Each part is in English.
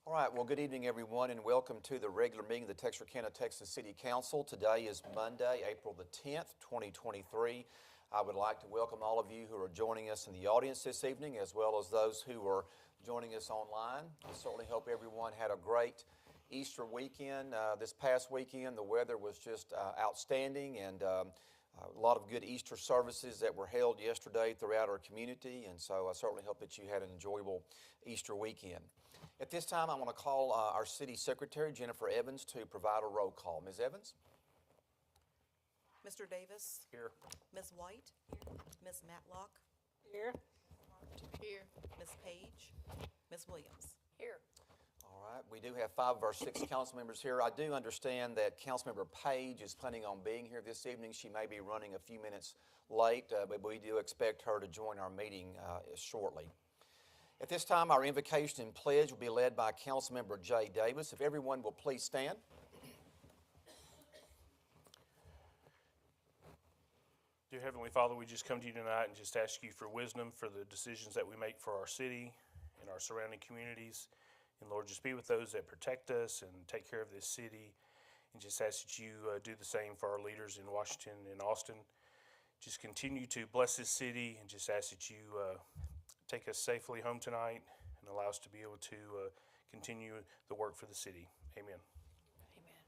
All right, well, good evening, everyone, and welcome to the regular meeting of the Texarkana, Texas City Council. Today is Monday, April the 10th, 2023. I would like to welcome all of you who are joining us in the audience this evening, as well as those who are joining us online. I certainly hope everyone had a great Easter weekend. This past weekend, the weather was just outstanding, and a lot of good Easter services that were held yesterday throughout our community, and so I certainly hope that you had an enjoyable Easter weekend. At this time, I want to call our City Secretary, Jennifer Evans, to provide a roll call. Ms. Evans? Mr. Davis? Here. Ms. White? Here. Ms. Matlock? Here. Here. Ms. Page? Ms. Williams? Here. All right, we do have 5 of our 6 council members here. I do understand that Councilmember Page is planning on being here this evening. She may be running a few minutes late, but we do expect her to join our meeting shortly. At this time, our invocation and pledge will be led by Councilmember Jay Davis. If everyone will please stand. Dear Heavenly Father, we just come to you tonight and just ask you for wisdom for the decisions that we make for our city and our surrounding communities. And Lord, just be with those that protect us and take care of this city. And just ask that you do the same for our leaders in Washington and Austin. Just continue to bless this city and just ask that you take us safely home tonight and allow us to be able to continue the work for the city. Amen. Amen.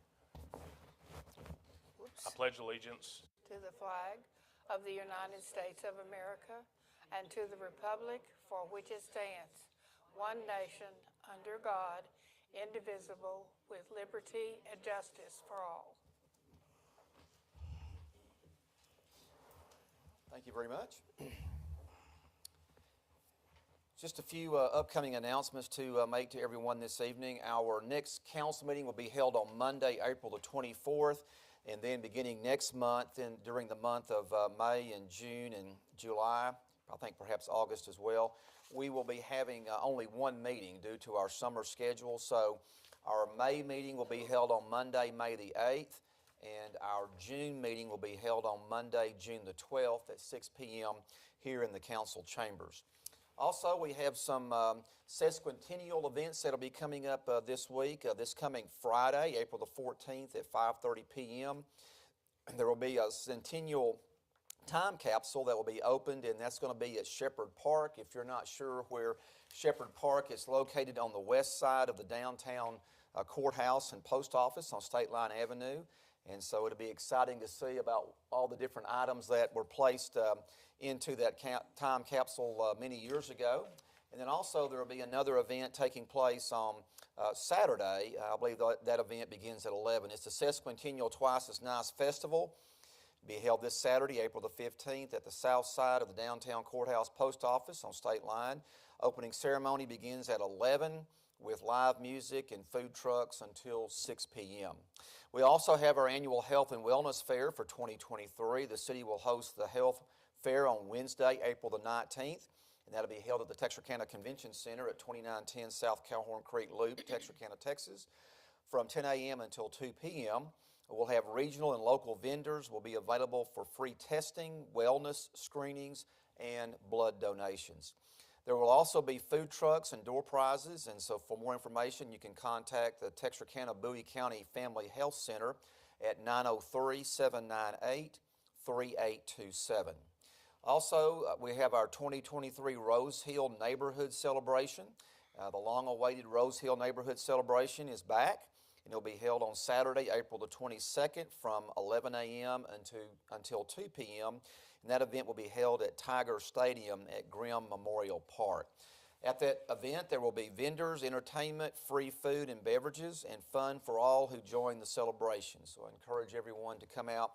I pledge allegiance To the flag of the United States of America and to the republic for which it stands, one nation, under God, indivisible, with liberty and justice for all. Thank you very much. Just a few upcoming announcements to make to everyone this evening. Our next council meeting will be held on Monday, April the 24th, and then beginning next month and during the month of May and June and July, I think perhaps August as well, we will be having only one meeting due to our summer schedule. So our May meeting will be held on Monday, May the 8th, and our June meeting will be held on Monday, June the 12th at 6 p.m. here in the council chambers. Also, we have some sesquicentennial events that will be coming up this week. This coming Friday, April the 14th at 5:30 p.m. There will be a centennial time capsule that will be opened, and that's going to be at Shepherd Park. If you're not sure where Shepherd Park is located, on the west side of the downtown courthouse and post office on State Line Avenue. And so it'll be exciting to see about all the different items that were placed into that time capsule many years ago. And then also there will be another event taking place on Saturday. I believe that event begins at 11. It's the Sesquicentennial Twice as Nice Festival. It'll be held this Saturday, April the 15th at the south side of the downtown courthouse post office on State Line. Opening ceremony begins at 11 with live music and food trucks until 6 p.m. We also have our annual Health and Wellness Fair for 2023. The city will host the Health Fair on Wednesday, April the 19th, and that'll be held at the Texarkana Convention Center at 2910 South Calhoun Creek Loop, Texarkana, Texas, from 10 a.m. until 2 p.m. We'll have regional and local vendors will be available for free testing, wellness screenings, and blood donations. There will also be food trucks and door prizes, and so for more information, you can contact the Texarkana Bowie County Family Health Center at 903-798-3827. Also, we have our 2023 Rose Hill Neighborhood Celebration. The long-awaited Rose Hill Neighborhood Celebration is back, and it'll be held on Saturday, April the 22nd from 11 a.m. until 2 p.m., and that event will be held at Tiger Stadium at Grimm Memorial Park. At that event, there will be vendors, entertainment, free food and beverages, and fun for all who join the celebration. So I encourage everyone to come out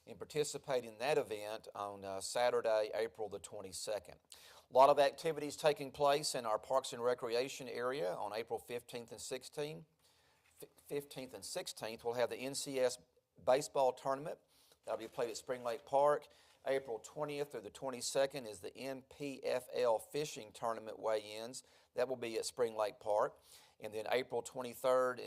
and participate in that event on Saturday, April the 22nd. A lot of activities taking place in our Parks and Recreation area on April 15th and 16th. 15th and 16th, we'll have the NCS baseball tournament. That'll be played at Spring Lake Park. April 20th through the 22nd is the NPFL fishing tournament weigh-ins. That will be at Spring Lake Park. And then April 21st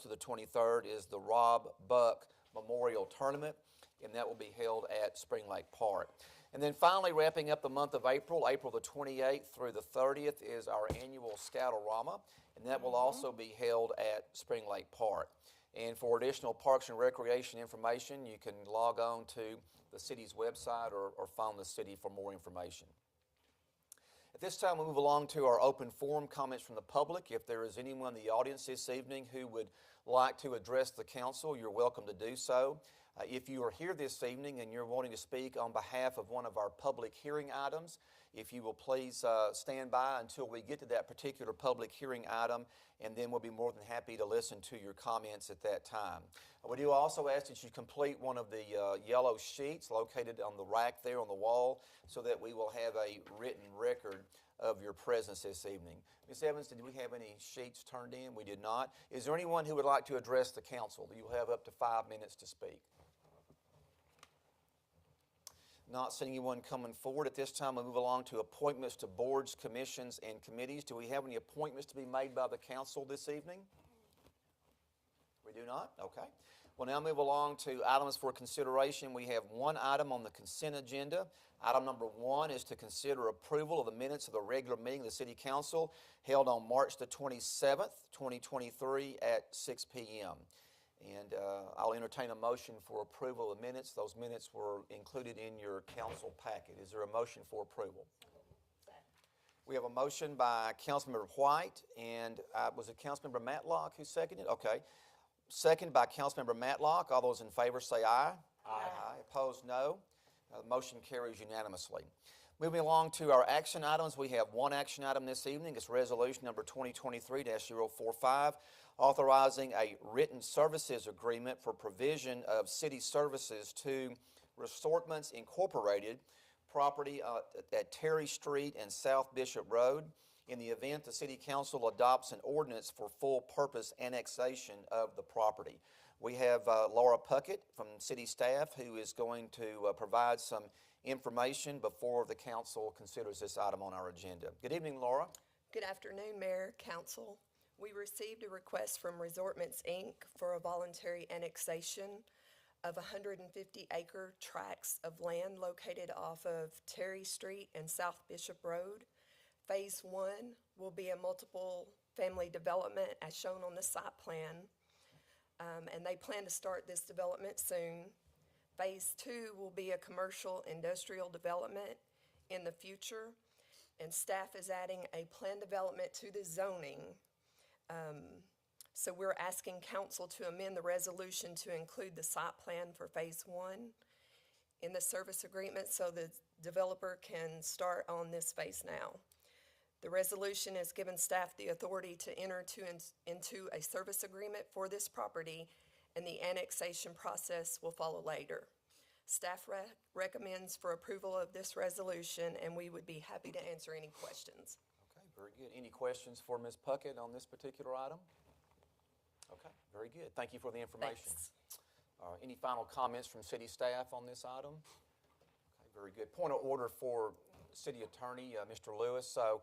to the 23rd is the Rob Buck Memorial Tournament, and that will be held at Spring Lake Park. And then finally, wrapping up the month of April, April the 28th through the 30th is our annual Scoutorama, and that will also be held at Spring Lake Park. And for additional Parks and Recreation information, you can log on to the city's website or phone the city for more information. At this time, we'll move along to our open forum comments from the public. If there is anyone in the audience this evening who would like to address the council, you're welcome to do so. If you are here this evening and you're wanting to speak on behalf of one of our public hearing items, if you will please stand by until we get to that particular public hearing item, and then we'll be more than happy to listen to your comments at that time. We do also ask that you complete one of the yellow sheets located on the rack there on the wall so that we will have a written record of your presence this evening. Ms. Evans, did we have any sheets turned in? We did not. Is there anyone who would like to address the council? You'll have up to 5 minutes to speak. Not seeing anyone coming forward at this time, we'll move along to appointments to boards, commissions, and committees. Do we have any appointments to be made by the council this evening? We do not? Okay. We'll now move along to items for consideration. We have one item on the consent agenda. Item number 1 is to consider approval of the minutes of the regular meeting of the City Council held on March the 27th, 2023 at 6 p.m. And I'll entertain a motion for approval of the minutes. Those minutes were included in your council packet. Is there a motion for approval? We have a motion by Councilmember White, and was it Councilmember Matlock who seconded? Okay. Second by Councilmember Matlock. All those in favor say aye. Aye. Opposed, no. The motion carries unanimously. Moving along to our action items, we have one action item this evening. It's resolution number 2023-045, authorizing a written services agreement for provision of city services to Ressortments Incorporated, property at Terry Street and South Bishop Road, in the event the City Council adopts an ordinance for full purpose annexation of the property. We have Laura Puckett from city staff who is going to provide some information before the council considers this item on our agenda. Good evening, Laura. Good afternoon, Mayor, Council. We received a request from Ressortments, Inc. for a voluntary annexation of 150-acre tracts of land located off of Terry Street and South Bishop Road. Phase 1 will be a multiple family development as shown on the site plan, and they plan to start this development soon. Phase 2 will be a commercial industrial development in the future, and staff is adding a planned development to the zoning. So we're asking council to amend the resolution to include the site plan for phase 1 in the service agreement so the developer can start on this phase now. The resolution has given staff the authority to enter into a service agreement for this property, and the annexation process will follow later. Staff recommends for approval of this resolution, and we would be happy to answer any questions. Okay, very good. Any questions for Ms. Puckett on this particular item? Okay, very good. Thank you for the information. Thanks. Any final comments from city staff on this item? Okay, very good. Point of order for City Attorney, Mr. Lewis. So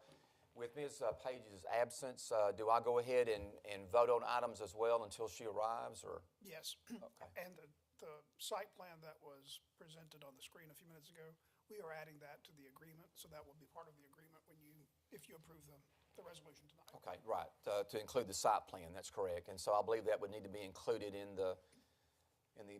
with Ms. Page's absence, do I go ahead and vote on items as well until she arrives, or? Yes. Okay. And the site plan that was presented on the screen a few minutes ago, we are adding that to the agreement, so that will be part of the agreement if you approve the resolution tonight. Okay, right, to include the site plan, that's correct. And so I believe that would need to be included in the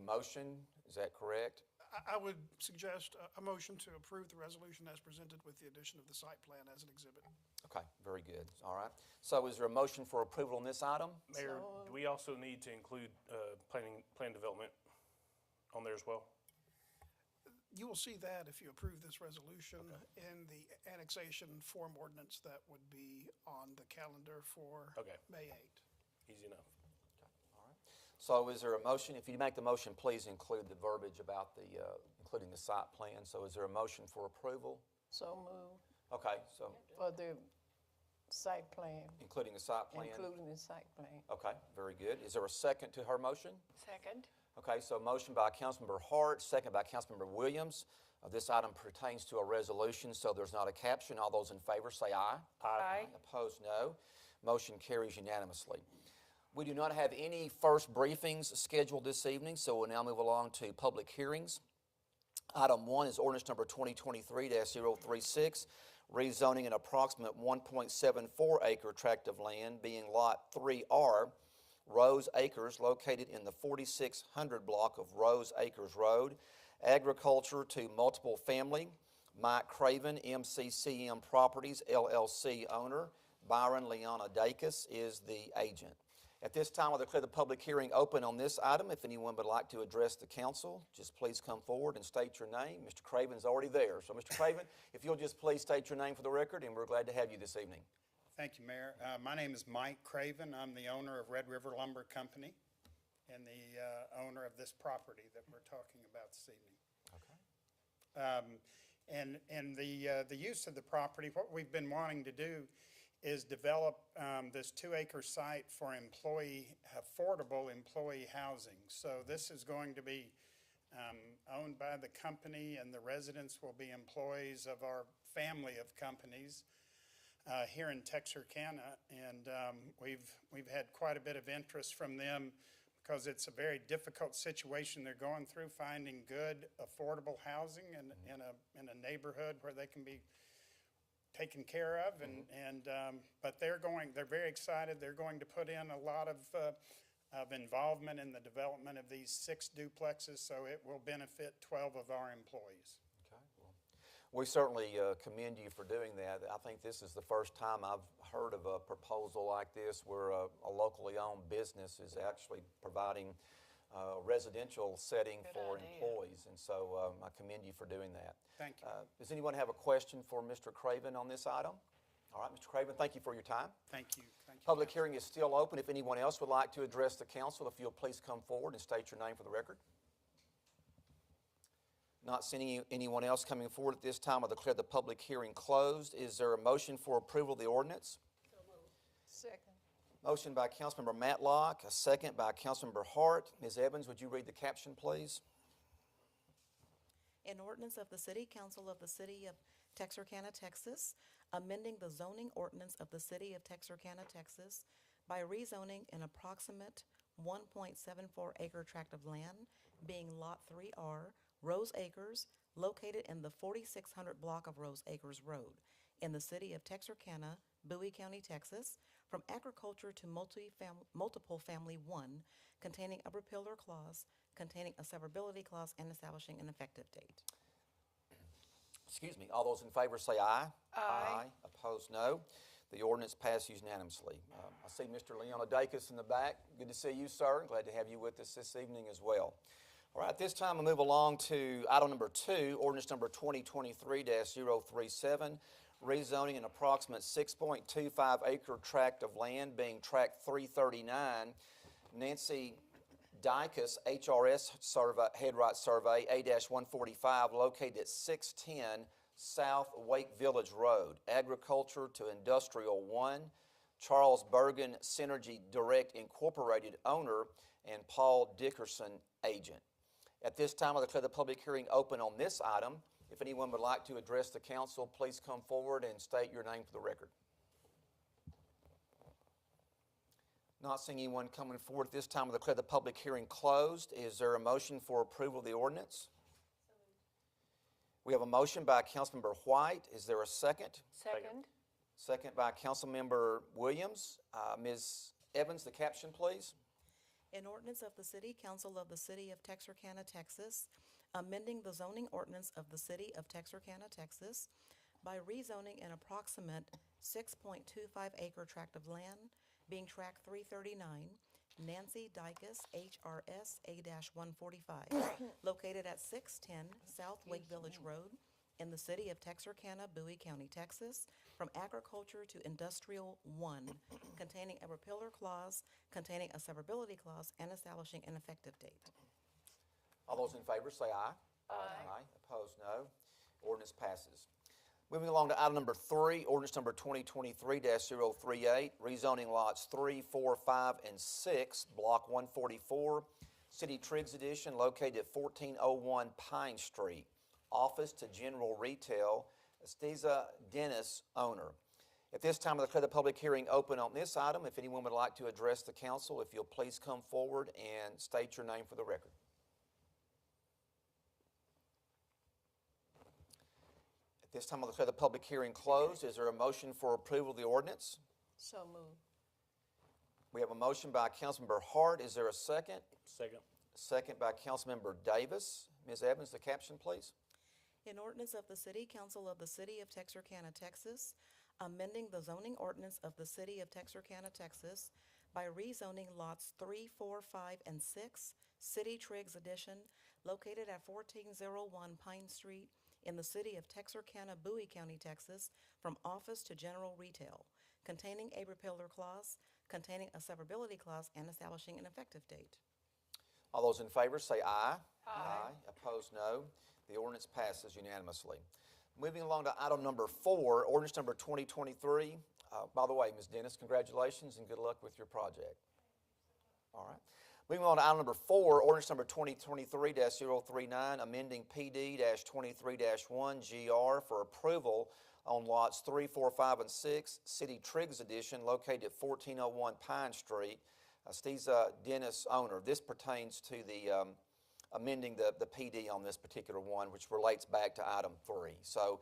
motion, is that correct? I would suggest a motion to approve the resolution as presented with the addition of the site plan as an exhibit. Okay, very good, all right. So is there a motion for approval on this item? Mayor, do we also need to include plan development on there as well? You will see that if you approve this resolution in the annexation form ordinance that would be on the calendar for May 8th. Easy enough. All right. So is there a motion? If you make the motion, please include the verbiage about including the site plan. So is there a motion for approval? So moved. Okay, so For the site plan, including the site plan? including the site plan. Okay, very good. Is there a second to her motion? Second. Okay, so motion by Councilmember Hart, second by Councilmember Williams. This item pertains to a resolution, so there's not a caption. All those in favor say aye. Aye. Opposed, no. Motion carries unanimously. We do not have any first briefings scheduled this evening, so we'll now move along to public hearings. Item 1 is ordinance number 2023-036, rezoning an approximate 1.74 acre tract of land being Lot 3R, Rose Acres, located in the 4600 block of Rose Acres Road, agriculture to multiple family. Mike Craven, MCCM Properties, LLC owner. Byron Leonidakis is the agent. At this time, I'll declare the public hearing open on this item. If anyone would like to address the council, just please come forward and state your name. Mr. Craven's already there. So, Mr. Craven, if you'll just please state your name for the record, and we're glad to have you this evening. Thank you, Mayor. My name is Mike Craven. I'm the owner of Red River Lumber Company and the owner of this property that we're talking about this evening. Okay. And the use of the property, what we've been wanting to do is develop this 2-acre site for affordable employee housing. So this is going to be owned by the company, and the residents will be employees of our family of companies here in Texarkana. And we've had quite a bit of interest from them because it's a very difficult situation they're going through, finding good, affordable housing in a neighborhood where they can be taken care of, but they're very excited. They're going to put in a lot of involvement in the development of these 6 duplexes, so it will benefit 12 of our employees. Okay. Well, we certainly commend you for doing that. I think this is the first time I've heard of a proposal like this where a locally owned business is actually providing residential setting for employees, and so I commend you for doing that. Thank you. Does anyone have a question for Mr. Craven on this item? All right, Mr. Craven, thank you for your time. Thank you. Thank you. Public hearing is still open. If anyone else would like to address the council, if you'll please come forward and state your name for the record. Not seeing anyone else coming forward at this time, I declare the public hearing closed. Is there a motion for approval of the ordinance? Second. Motion by Councilmember Matlock, a second by Councilmember Hart. Ms. Evans, would you read the caption, please? An ordinance of the City Council of the City of Texarkana, Texas, amending the zoning ordinance of the City of Texarkana, Texas by rezoning an approximate 1.74 acre tract of land, being Lot 3R, Rose Acres, located in the 4600 block of Rose Acres Road, in the City of Texarkana, Bowie County, Texas, from agriculture to multiple family 1, containing a repealer clause, containing a severability clause, and establishing an effective date. Excuse me. All those in favor say aye. Aye. Opposed, no. The ordinance passes unanimously. I see Mr. Leonidakis in the back. Good to see you, sir. Glad to have you with us this evening as well. All right, this time we'll move along to item number 2, ordinance number 2023-037, rezoning an approximate 6.25 acre tract of land being tract 339, Nancy Dicus, HRS Headright Survey, A-145, located at 610 South Wake Village Road, agriculture to industrial 1, Charles Bergen Synergy Direct Incorporated owner, and Paul Dickerson agent. At this time, I'll declare the public hearing open on this item. If anyone would like to address the council, please come forward and state your name for the record. Not seeing anyone coming forward at this time, I'll declare the public hearing closed. Is there a motion for approval of the ordinance? We have a motion by Councilmember White. Is there a second? Second. Second by Councilmember Williams. Ms. Evans, the caption, please. An ordinance of the City Council of the City of Texarkana, Texas, amending the zoning ordinance of the City of Texarkana, Texas, by rezoning an approximate 6.25 acre tract of land, being tract 339, Nancy Dicus, HRS A-145, located at 610 South Wake Village Road, in the City of Texarkana, Bowie County, Texas, from agriculture to industrial 1, containing a repealer clause, containing a severability clause, and establishing an effective date. All those in favor say aye. Aye. Opposed, no. Ordinance passes. Moving along to item number 3, ordinance number 2023-038, rezoning lots 3, 4, 5, and 6, block 144, City Triggs Edition, located at 1401 Pine Street, office to general retail, Estiza Dennis owner. At this time, I'll declare the public hearing open on this item. If anyone would like to address the council, if you'll please come forward and state your name for the record. This time I'll declare the public hearing closed. Is there a motion for approval of the ordinance? So moved. We have a motion by Councilmember Hart. Is there a second? Second. Second by Councilmember Davis. Ms. Evans, the caption, please. An ordinance of the City Council of the City of Texarkana, Texas, amending the zoning ordinance of the City of Texarkana, Texas by rezoning lots 3, 4, 5, and 6, City Triggs Edition, located at 1401 Pine Street in the City of Texarkana, Bowie County, Texas, from office to general retail, containing a repealer clause, containing a severability clause, and establishing an effective date. All those in favor say aye. Aye. Opposed, no. The ordinance passes unanimously. Moving along to item number 4, ordinance number 2023. By the way, Ms. Dennis, congratulations and good luck with your project. All right. Moving on to item number 4, ordinance number 2023-039, amending PD-23-1 GR for approval on lots 3, 4, 5, and 6, City Triggs Edition, located at 1401 Pine Street. Steve's Dennis owner. This pertains to the amending the PD on this particular one, which relates back to item 3. So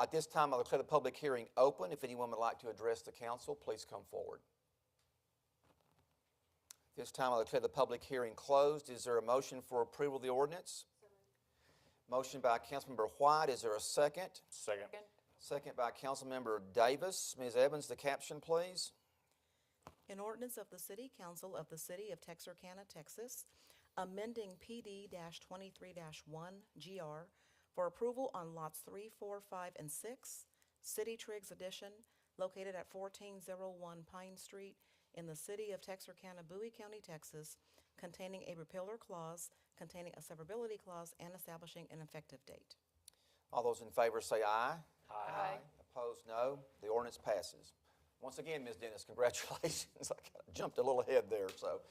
at this time, I'll declare the public hearing open. If anyone would like to address the council, please come forward. This time, I'll declare the public hearing closed. Is there a motion for approval of the ordinance? Motion by Councilmember White. Is there a second? Second. Second by Councilmember Davis. Ms. Evans, the caption, please. An ordinance of the City Council of the City of Texarkana, Texas, amending PD-23-1 GR for approval on lots 3, 4, 5, and 6, City Triggs Edition, located at 1401 Pine Street in the City of Texarkana, Bowie County, Texas, containing a repealer clause, containing a severability clause, and establishing an effective date. All those in favor say aye. Aye. Opposed, no. The ordinance passes. Once again, Ms. Dennis, congratulations. I kind of jumped a little ahead there. So,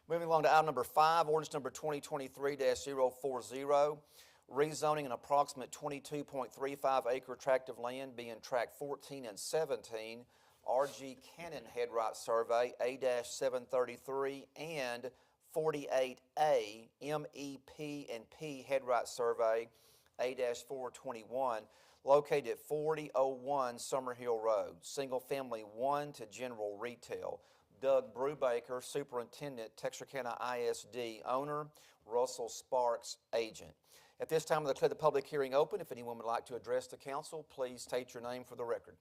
moving along to item number 5, ordinance number 2023-040, rezoning an approximate 22.35 acre tract of land being tract 14 and 17, RG Cannon Headright Survey A-733 and 48A MEP and P Headright Survey A-421, located at 4001 Summerhill Road, single family 1 to general retail. Doug Brubaker, Superintendent, Texarkana ISD, owner, Russell Sparks, agent. At this time, I'll declare the public hearing open. If anyone would like to address the council, please state your name for the record.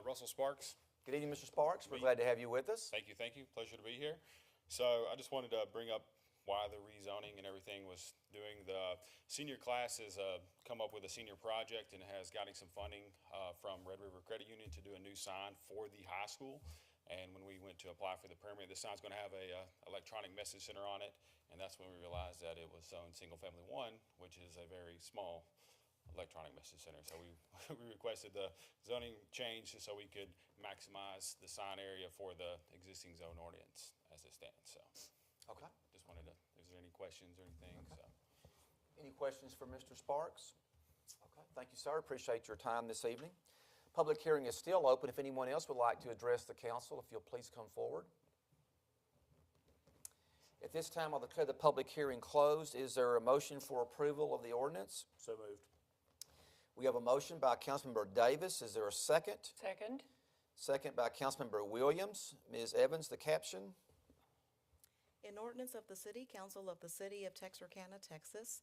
Russell Sparks. Good evening, Mr. Sparks. We're glad to have you with us. Thank you. Pleasure to be here. So I just wanted to bring up why the rezoning and everything was doing. The senior class has come up with a senior project and has gotten some funding from Red River Credit Union to do a new sign for the high school. And when we went to apply for the permit, the sign's going to have a electronic message center on it. And that's when we realized that it was zoned single family 1, which is a very small electronic message center. So we requested the zoning change so we could maximize the sign area for the existing zone ordinance as it stands. So Okay. just wanted to, is there any questions or anything? Okay. So. Any questions for Mr. Sparks? Okay. Thank you, sir. Appreciate your time this evening. Public hearing is still open. If anyone else would like to address the council, if you'll please come forward. At this time, I'll declare the public hearing closed. Is there a motion for approval of the ordinance? So moved. We have a motion by Councilmember Davis. Is there a second? Second. Second by Councilmember Williams. Ms. Evans, the caption. An ordinance of the City Council of the City of Texarkana, Texas,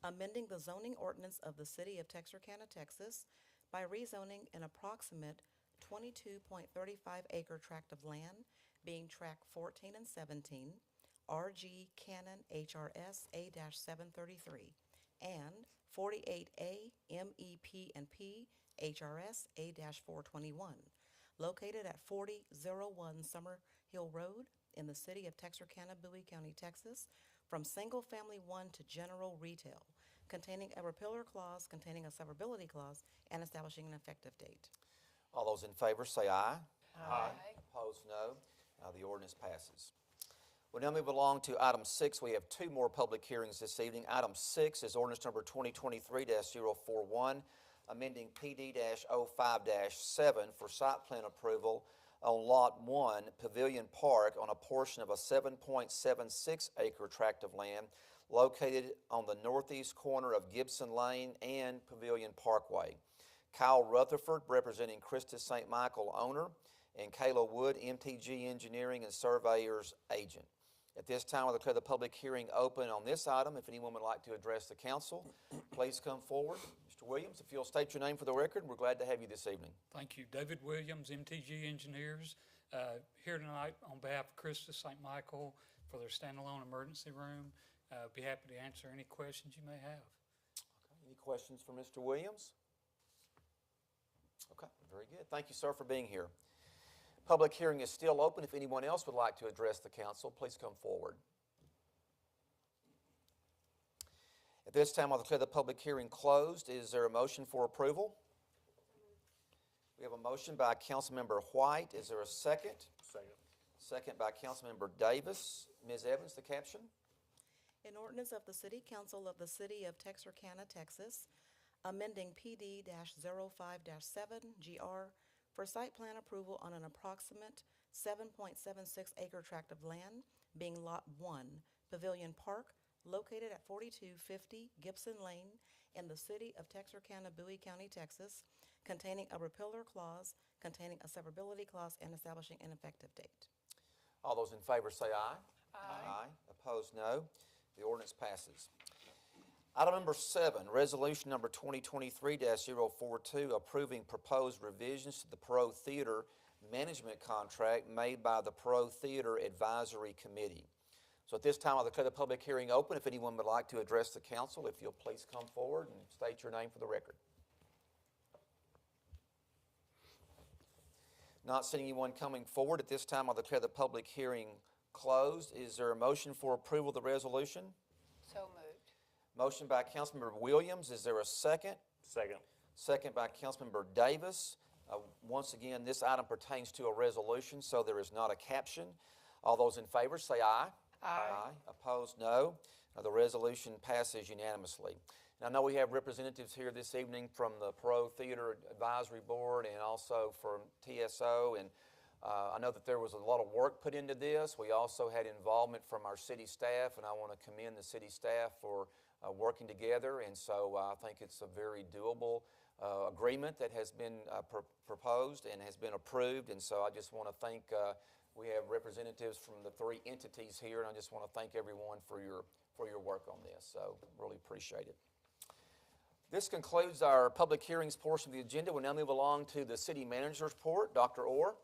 amending the zoning ordinance of the City of Texarkana, Texas, by rezoning an approximate 22.35 acre tract of land, being tract 14 and 17, RG Cannon HRS A-733, and 48A MEP and P HRS A-421, located at 4001 Summerhill Road in the City of Texarkana, Bowie County, Texas, from single family 1 to general retail, containing a repealer clause, containing a severability clause, and establishing an effective date. All those in favor say aye. Aye. Opposed, no. The ordinance passes. We'll now move along to item 6. We have 2 more public hearings this evening. Item 6 is ordinance number 2023-041, amending PD-05-7 for site plan approval on Lot 1, Pavilion Park, on a portion of a 7.76 acre tract of land located on the northeast corner of Gibson Lane and Pavilion Parkway. Kyle Rutherford, representing Christus St. Michael, owner, and Kayla Wood, MTG Engineering and Surveyors Agent. At this time, I'll declare the public hearing open on this item. If anyone would like to address the council, please come forward. Mr. Williams, if you'll state your name for the record, we're glad to have you this evening. Thank you. David Williams, MTG Engineers, here tonight on behalf of Christus St. Michael for their standalone emergency room. Be happy to answer any questions you may have. Okay. Any questions for Mr. Williams? Okay, very good. Thank you, sir, for being here. Public hearing is still open. If anyone else would like to address the council, please come forward. At this time, I'll declare the public hearing closed. Is there a motion for approval? We have a motion by Councilmember White. Is there a second? Second. Second by Councilmember Davis. Ms. Evans, the caption. An ordinance of the City Council of the City of Texarkana, Texas, amending PD-05-7 GR for site plan approval on an approximate 7.76 acre tract of land, being Lot 1, Pavilion Park, located at 4250 Gibson Lane in the city of Texarkana, Bowie County, Texas, containing a repealer clause, containing a severability clause, and establishing an effective date. All those in favor say aye. Aye. Opposed, no. The ordinance passes. Item number 7, resolution number 2023-042, approving proposed revisions to the Pro Theater management contract made by the Pro Theater Advisory Committee. So at this time, I'll declare the public hearing open. If anyone would like to address the council, if you'll please come forward and state your name for the record. Not seeing anyone coming forward, at this time, I'll declare the public hearing closed. Is there a motion for approval of the resolution? So moved. Motion by Councilmember Williams. Is there a second? Second. Second by Councilmember Davis. Once again, this item pertains to a resolution, so there is not a caption. All those in favor say aye. Aye. Opposed, no. The resolution passes unanimously. And I know we have representatives here this evening from the Pro Theater Advisory Board and also from TSO. And I know that there was a lot of work put into this. We also had involvement from our city staff, and I want to commend the city staff for working together. And so I think it's a very doable agreement that has been proposed and has been approved. And so I just want to thank, we have representatives from the 3 entities here, and I just want to thank everyone for your work on this. So really appreciate it. This concludes our public hearings portion of the agenda. We'll now move along to the city manager's report. Dr. Orr.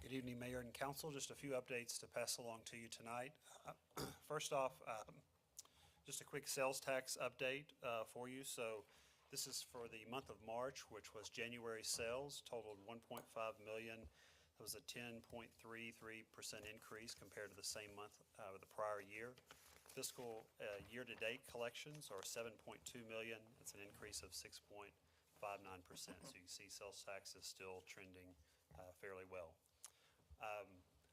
Good evening, Mayor and Council. Just a few updates to pass along to you tonight. First off, just a quick sales tax update for you. So this is for the month of March, which was January sales, totaled $1.5 million. That was a 10.33% increase compared to the same month of the prior year. Fiscal year-to-date collections are $7.2 million. It's an increase of 6.59%. So you can see sales tax is still trending fairly well.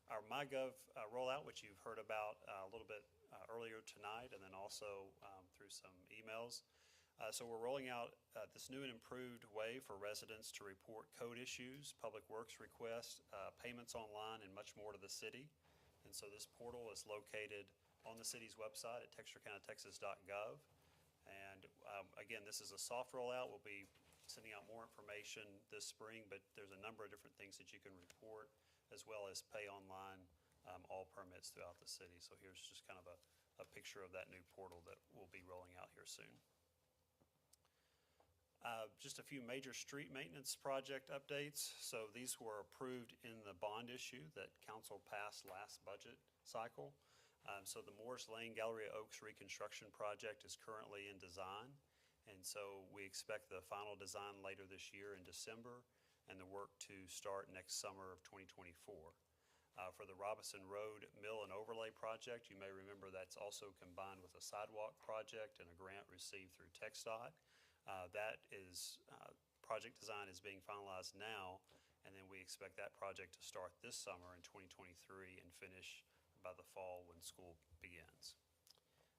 Our MyGov rollout, which you've heard about a little bit earlier tonight, and then also through some emails. So we're rolling out this new and improved way for residents to report code issues, public works requests, payments online, and much more to the city. And so this portal is located on the city's website at texarkanatexas.gov. And again, this is a soft rollout. We'll be sending out more information this spring, but there's a number of different things that you can report, as well as pay online all permits throughout the city. So here's just kind of a picture of that new portal that we'll be rolling out here soon. Just a few major street maintenance project updates. So these were approved in the bond issue that council passed last budget cycle. So the Morris Lane Galleria Oaks reconstruction project is currently in design. And so we expect the final design later this year in December, and the work to start next summer of 2024. For the Robinson Road Mill and Overlay project, you may remember that's also combined with a sidewalk project and a grant received through TxDOT. Project design is being finalized now, and then we expect that project to start this summer in 2023 and finish by the fall when school begins.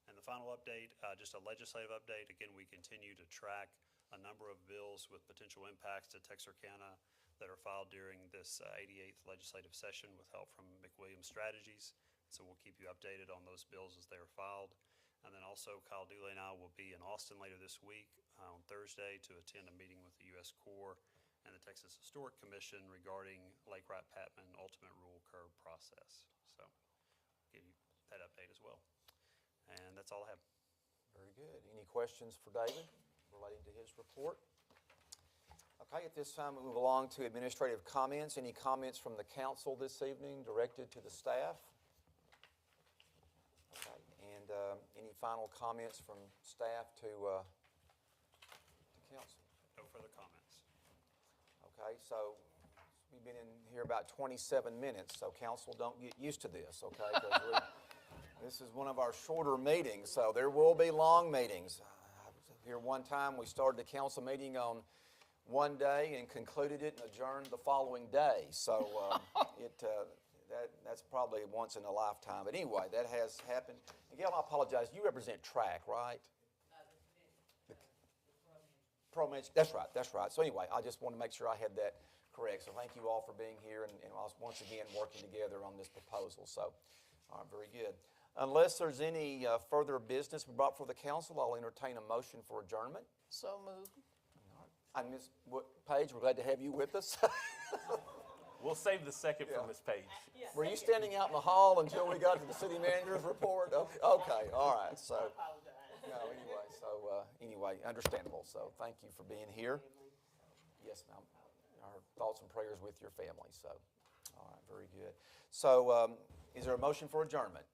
And the final update, just a legislative update. Again, we continue to track a number of bills with potential impacts to Texarkana that are filed during this 88th legislative session with help from McWilliams Strategies. So we'll keep you updated on those bills as they are filed. And then also Kyle Dooley and I will be in Austin later this week on Thursday to attend a meeting with the U.S. Corps and the Texas Historic Commission regarding Lake Wright-Patman ultimate rule curve process. So give you that update as well. And that's all I have. Very good. Any questions for David relating to his report? Okay, at this time we move along to administrative comments. Any comments from the council this evening directed to the staff? Okay, and any final comments from staff to council? No further comments. Okay, so we've been in here about 27 minutes, so council, don't get used to this, okay? 'Cause this is one of our shorter meetings, so there will be long meetings. Here one time, we started the council meeting on one day and concluded it and adjourned the following day. So that's probably once in a lifetime. But anyway, that has happened. Miguel, I apologize. You represent TRAC, right? That's right, that's right. So anyway, I just want to make sure I had that correct. So thank you all for being here and once again working together on this proposal. So, all right, very good. Unless there's any further business brought for the council, I'll entertain a motion for adjournment. So moved. And Ms. Page, we're glad to have you with us. We'll save the second from Ms. Page. Were you standing out in the hall until we got to the city manager's report? Okay, all right. So, no, anyway, understandable. So thank you for being here. Yes, ma'am. Our thoughts and prayers with your family. So, all right, very good. So, is there a motion for adjournment?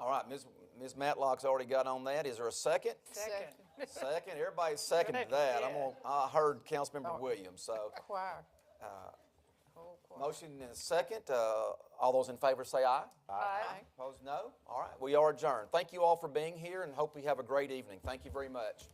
All right, Ms. Matlock's already got on that. Is there a second? Second. Second. Everybody's seconded that. I heard Councilmember Williams. So, Choir. Whole choir. motion and a second. All those in favor say aye. Aye. Opposed, no. All right, we are adjourned. Thank you all for being here and hope we have a great evening. Thank you very much.